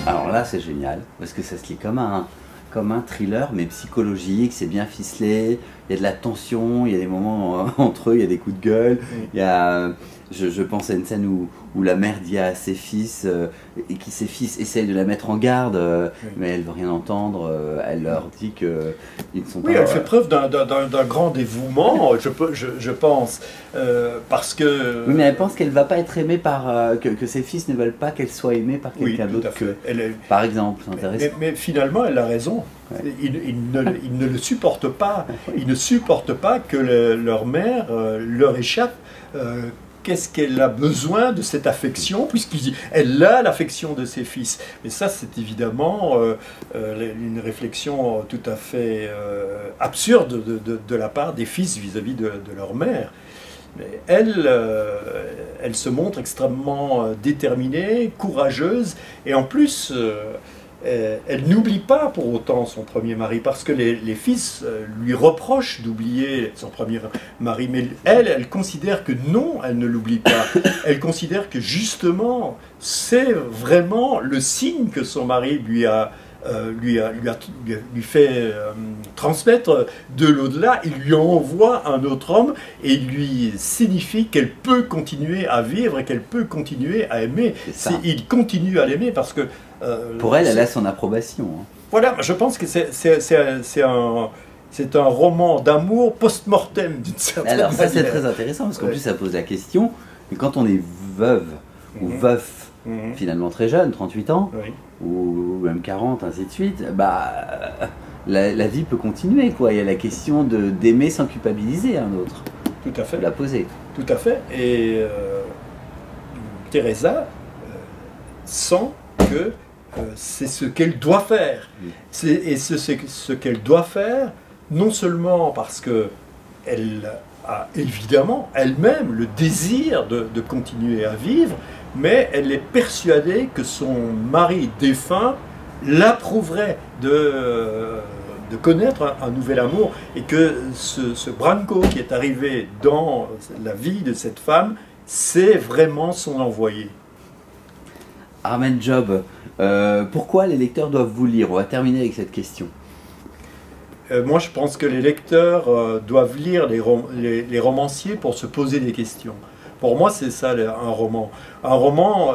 Alors là, c'est génial, parce que ça se lit comme un thriller, mais psychologique, c'est bien ficelé, il y a de la tension, il y a des moments entre eux, il y a des coups de gueule, il y a, je pense à une scène où la mère dit à ses fils, et qui ses fils essayent de la mettre en garde, mais elle ne veut rien entendre, elle leur dit qu'ils ne sont pas... Oui, elle fait preuve d'un grand dévouement, je pense, parce que... Oui, mais elle pense qu'elle ne va pas être aimée par... que ses fils ne veulent pas qu'elle soit aimée par quelqu'un d'autre que... Par exemple, c'est intéressant. Mais finalement, elle a raison. Ouais. Ils ne le supportent pas. Ils ne supportent pas que leur mère leur échappe. Qu'est-ce qu'elle a besoin de cette affection, puisqu'elle a l'affection de ses fils. Mais ça, c'est évidemment une réflexion tout à fait absurde de la part des fils vis-à-vis de leur mère. Mais elle se montre extrêmement déterminée, courageuse, et en plus, elle n'oublie pas pour autant son premier mari, parce que les fils lui reprochent d'oublier son premier mari, mais elle considère que non, elle ne l'oublie pas. Elle considère que justement, c'est vraiment le signe que son mari lui fait transmettre de l'au-delà. Il lui envoie un autre homme et il lui signifie qu'elle peut continuer à vivre et qu'elle peut continuer à aimer. Il continue à l'aimer parce que... pour elle, elle a son approbation. Hein. Voilà, je pense que c'est un roman d'amour post-mortem d'une certaine manière. Alors ça, c'est très intéressant parce qu'en plus, ça pose la question, que quand on est veuve ou veuf, finalement très jeune, 38 ans, ou même 40, ainsi de suite, bah, la vie peut continuer, quoi. Il y a la question d'aimer sans culpabiliser un autre. Tout à fait. La poser. Tout à fait. Et Teresa sent que c'est ce qu'elle doit faire. Et ce qu'elle doit faire, non seulement parce qu'elle a évidemment elle-même le désir de continuer à vivre, mais elle est persuadée que son mari défunt l'approuverait de connaître un nouvel amour, et que ce Branco qui est arrivé dans la vie de cette femme, c'est vraiment son envoyé. Armen Job, pourquoi les lecteurs doivent vous lire? On va terminer avec cette question. Moi, je pense que les lecteurs doivent lire les romanciers pour se poser des questions. Pour moi, c'est ça un roman. Un roman,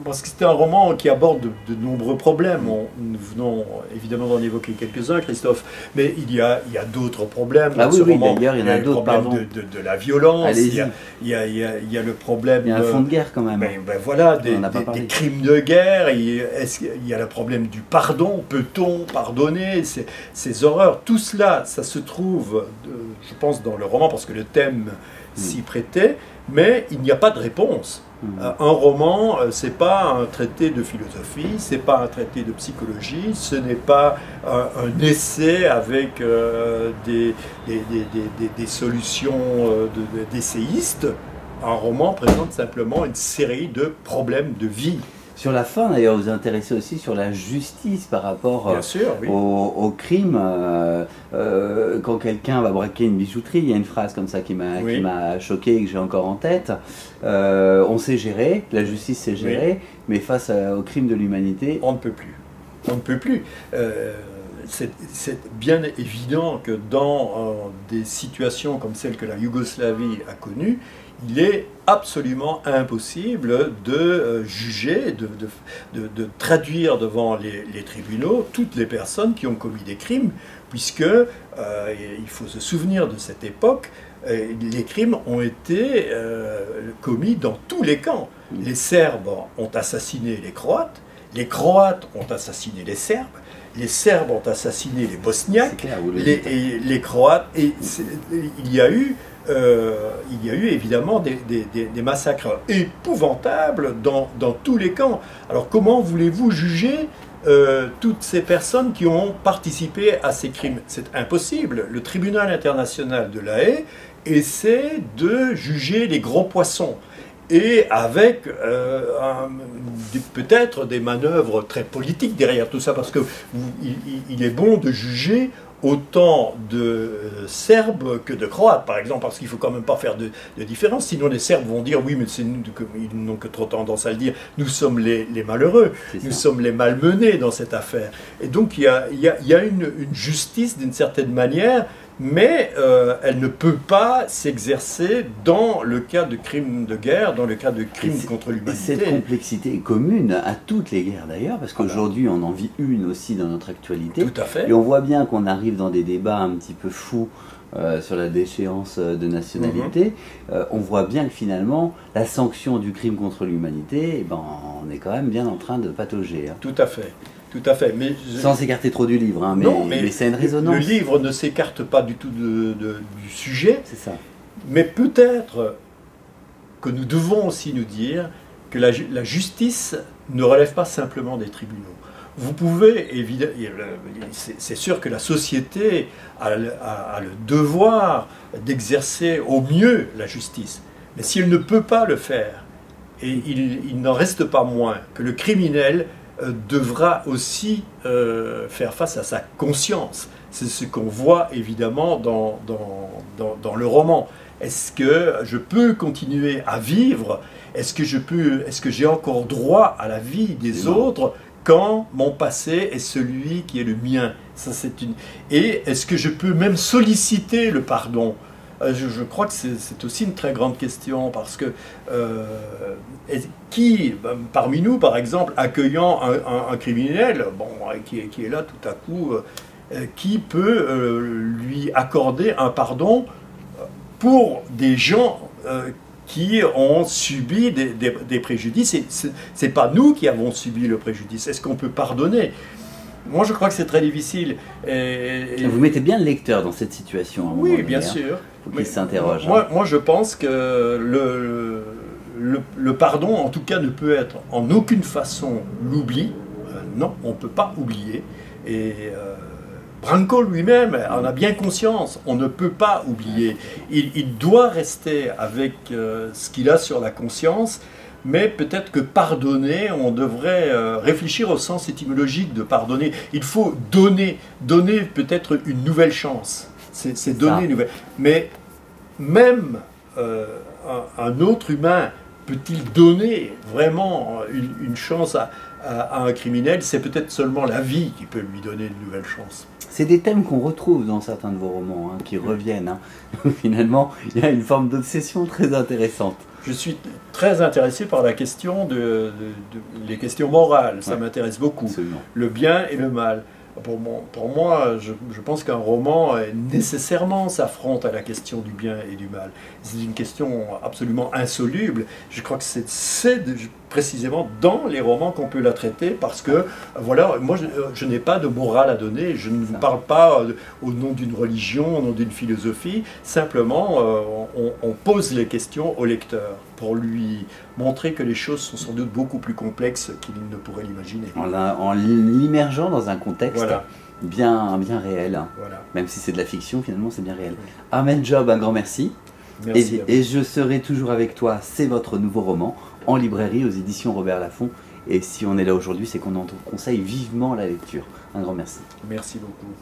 parce que c'est un roman qui aborde de nombreux problèmes. Nous venons évidemment d'en évoquer quelques-uns, Christophe, mais il y a d'autres problèmes. Ah oui, oui, d'ailleurs, il y en a d'autres, pardon. De la violence, il y a le problème... Il y a un fond de guerre quand même. Voilà, des crimes de guerre, il y a le problème du pardon. Peut-on pardonner ces horreurs? Tout cela, ça se trouve, je pense, dans le roman, parce que le thème s'y prêtait, mais il n'y a pas de réponse. Un roman, c'est pas un traité de philosophie, c'est pas un traité de psychologie, ce n'est pas un essai avec des solutions d'essayistes. Un roman présente simplement une série de problèmes de vie. Sur la fin, d'ailleurs, vous vous intéressez aussi sur la justice par rapport oui. au crime. Quand quelqu'un va braquer une bijouterie, il y a une phrase comme ça qui m'a choqué et que j'ai encore en tête. On sait gérer, la justice sait gérer, mais face au crime de l'humanité... On ne peut plus. On ne peut plus. C'est bien évident que dans des situations comme celle que la Yougoslavie a connue, il est absolument impossible de juger, de traduire devant les tribunaux toutes les personnes qui ont commis des crimes, puisque il faut se souvenir de cette époque, les crimes ont été commis dans tous les camps. Les Serbes ont assassiné les Croates ont assassiné les Serbes ont assassiné les Bosniaques, les Croates, et il y a eu évidemment des massacres épouvantables dans tous les camps. Alors comment voulez-vous juger toutes ces personnes qui ont participé à ces crimes? C'est impossible. Le tribunal international de La Haye essaie de juger les gros poissons, et avec peut-être des manœuvres très politiques derrière tout ça, parce qu'il est bon de juger autant de Serbes que de Croates, par exemple, parce qu'il ne faut quand même pas faire de différence. Sinon, les Serbes vont dire, oui, mais ils n'ont que trop tendance à le dire, nous sommes les malheureux, nous sommes les malmenés dans cette affaire. Et donc, il y a une justice d'une certaine manière, mais elle ne peut pas s'exercer dans le cas de crimes de guerre, dans le cas de crimes contre l'humanité. Et cette complexité est commune à toutes les guerres d'ailleurs, parce qu'aujourd'hui on en vit une aussi dans notre actualité. Tout à fait. Et on voit bien qu'on arrive dans des débats un petit peu fous sur la déchéance de nationalité. On voit bien que finalement la sanction du crime contre l'humanité, eh ben, on est quand même bien en train de patauger. Hein. Tout à fait. Tout à fait. Mais sans s'écarter trop du livre, hein, mais c'est une résonance. Le livre ne s'écarte pas du tout du sujet. C'est ça. Mais peut-être que nous devons aussi nous dire que la justice ne relève pas simplement des tribunaux. Vous pouvez, évidemment, c'est sûr que la société a le devoir d'exercer au mieux la justice. Mais si elle ne peut pas le faire, et il n'en reste pas moins que le criminel devra aussi faire face à sa conscience. C'est ce qu'on voit évidemment dans le roman. Est-ce que je peux continuer à vivre? Est-ce que j'ai encore droit à la vie des autres quand mon passé est celui qui est le mien? Ça, Et est-ce que je peux même solliciter le pardon? Je crois que c'est aussi une très grande question, parce que qui, parmi nous, par exemple, accueillant un criminel, bon, qui est là tout à coup, qui peut lui accorder un pardon pour des gens qui ont subi des préjudices? C'est pas nous qui avons subi le préjudice. Est-ce qu'on peut pardonner? Moi, je crois que c'est très difficile. Vous mettez bien le lecteur dans cette situation. Oui, bien sûr. Il faut qu'il s'interroge. Moi, je pense que le pardon, en tout cas, ne peut être en aucune façon l'oubli. Non, on ne peut pas oublier. Et Branco lui-même en a bien conscience. On ne peut pas oublier. Il doit rester avec ce qu'il a sur la conscience. Mais peut-être que pardonner, on devrait réfléchir au sens étymologique de pardonner. Il faut donner peut-être une nouvelle chance. C'est donner une nouvelle. Mais même un autre humain peut-il donner vraiment une chance à un criminel? C'est peut-être seulement la vie qui peut lui donner une nouvelle chance. C'est des thèmes qu'on retrouve dans certains de vos romans, hein, qui reviennent. Hein. Finalement, il y a une forme d'obsession très intéressante. Je suis très intéressé par la question les questions morales. Ça m'intéresse beaucoup. Absolument. Le bien et le mal. Pour moi, je pense qu'un roman nécessairement s'affronte à la question du bien et du mal. C'est une question absolument insoluble. Je crois que c'est précisément dans les romans qu'on peut la traiter, parce que, voilà, moi je n'ai pas de morale à donner, je ne vous parle pas au nom d'une religion, au nom d'une philosophie, simplement on pose les questions au lecteur pour lui montrer que les choses sont sans doute beaucoup plus complexes qu'il ne pourrait l'imaginer. En l'immergeant dans un contexte bien réel, hein. Voilà. Même si c'est de la fiction, finalement c'est bien réel. Armel Job, un grand merci. Merci et je serai toujours avec toi, c'est votre nouveau roman, en librairie aux éditions Robert Laffont. Et si on est là aujourd'hui, c'est qu'on en conseille vivement la lecture. Un grand merci. Merci beaucoup.